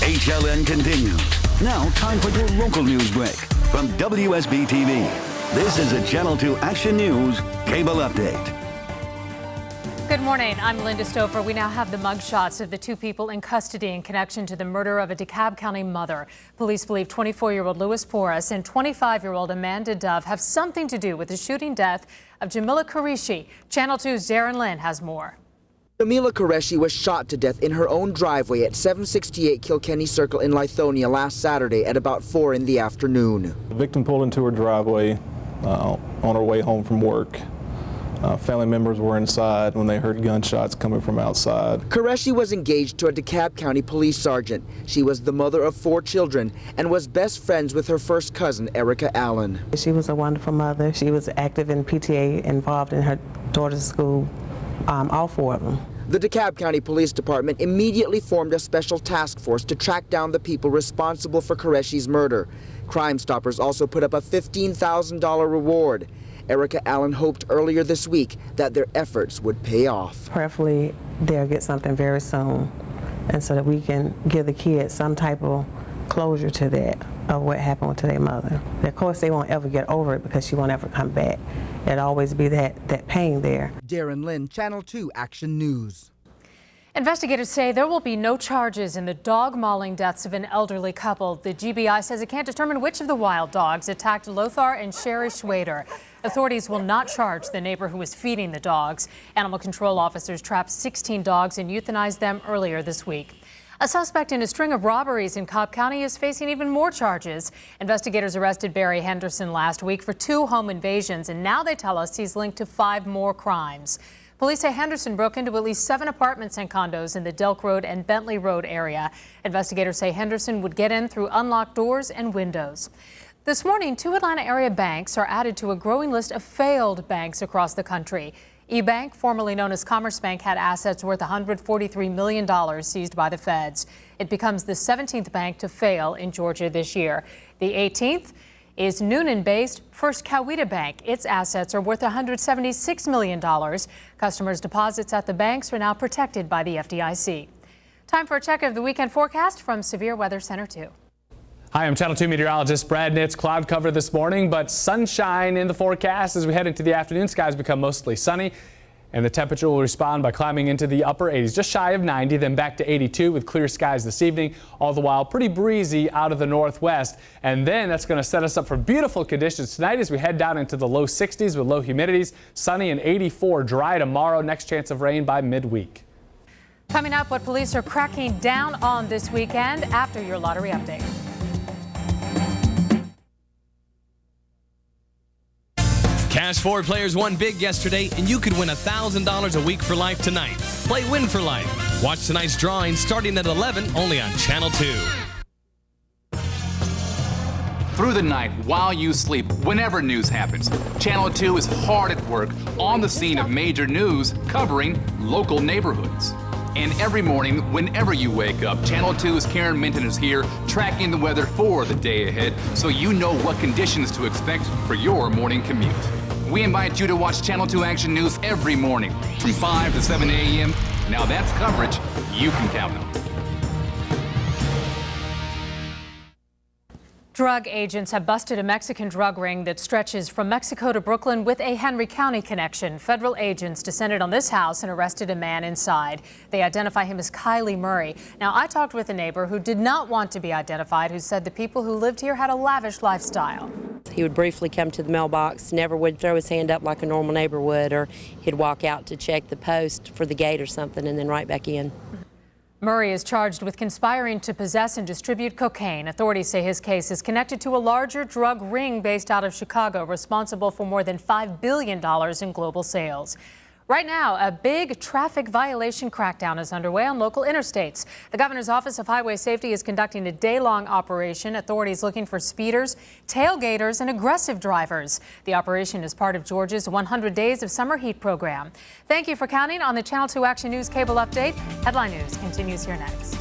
HLN continues. Now, time for your local news break from WSB-TV. This is a Channel 2 Action News Cable Update. Good morning. I'm Linda Stouffer. We now have the mugshots of the two people in custody in connection to the murder of a DeKalb County mother. Police believe 24-year-old Louis Porras and 25-year-old Amanda Dove have something to do with the shooting death of Jamila Qureshi. Channel 2's Darren Lynn has more. Jamila Qureshi was shot to death in her own driveway at 768 Kilkenny Circle in Lithonia last Saturday at about 4 in the afternoon. The victim pulled into her driveway on her way home from work. Family members were inside when they heard gunshots coming from outside. Qureshi was engaged to a DeKalb County police sergeant. She was the mother of 4 children and was best friends with her first cousin, Erica Allen. She was a wonderful mother. She was active in PTA, involved in her daughter's school, all 4 of them. The DeKalb County Police Department immediately formed a special task force to track down the people responsible for Qureshi's murder. Crime Stoppers also put up a $15,000 reward. Erica Allen hoped earlier this week that their efforts would pay off. Prayerfully, they'll get something very soon, and so that we can give the kids some type of closure to that, of what happened to their mother. Of course, they won't ever get over it because she won't ever come back. There'll always be that pain there. Darren Lynn, Channel 2 Action News. Investigators say there will be no charges in the dog mauling deaths of an elderly couple. The GBI says it can't determine which of the wild dogs attacked Lothar and Sherry Schwader. Authorities will not charge the neighbor who was feeding the dogs. Animal control officers trapped 16 dogs and euthanized them earlier this week. A suspect in a string of robberies in Cobb County is facing even more charges. Investigators arrested Barry Henderson last week for 2 home invasions, and now they tell us he's linked to 5 more crimes. Police say Henderson broke into at least 7 apartments and condos in the Delk Road and Bentley Road area. Investigators say Henderson would get in through unlocked doors and windows. This morning, 2 Atlanta area banks are added to a growing list of failed banks across the country. eBank, formerly known as Commerce Bank, had assets worth $143 million seized by the feds. It becomes the 17th bank to fail in Georgia this year. The 18th is Noonan-based First Coweta Bank. Its assets are worth $176 million. Customers' deposits at the banks are now protected by the FDIC. Time for a check of the weekend forecast from Severe Weather Center 2. Hi, I'm Channel 2 meteorologist Brad Nitz. Cloud cover this morning, but sunshine in the forecast as we head into the afternoon. Skies become mostly sunny, and the temperature will respond by climbing into the upper 80s, just shy of 90, then back to 82 with clear skies this evening. All the while, pretty breezy out of the northwest, and then that's going to set us up for beautiful conditions tonight as we head down into the low 60s with low humidities. Sunny and 84, dry tomorrow. Next chance of rain by midweek. Coming up, what police are cracking down on this weekend after your lottery update. Cash Forward players won big yesterday, and you could win $1,000 a week for life tonight. Play Win for Life. Watch tonight's drawing starting at 11, only on Channel 2. Through the night, while you sleep, whenever news happens, Channel 2 is hard at work on the scene of major news, covering local neighborhoods. And every morning, whenever you wake up, Channel 2's Karen Minton is here tracking the weather for the day ahead so you know what conditions to expect for your morning commute. We invite you to watch Channel 2 Action News every morning from 5 to 7 a.m. Now that's coverage you can count on. Drug agents have busted a Mexican drug ring that stretches from Mexico to Brooklyn with a Henry County connection. Federal agents descended on this house and arrested a man inside. They identify him as Kylie Murray. Now, I talked with a neighbor who did not want to be identified, who said the people who lived here had a lavish lifestyle. He would briefly come to the mailbox, never would throw his hand up like a normal neighbor would, or he'd walk out to check the post for the gate or something and then right back in. Murray is charged with conspiring to possess and distribute cocaine. Authorities say his case is connected to a larger drug ring based out of Chicago, responsible for more than $5 billion in global sales. Right now, a big traffic violation crackdown is underway on local interstates. The Governor's Office of Highway Safety is conducting a day-long operation. Authorities looking for speeders, tailgaters, and aggressive drivers. The operation is part of Georgia's 100 Days of Summer Heat program. Thank you for counting on the Channel 2 Action News Cable Update. Headline News continues here next.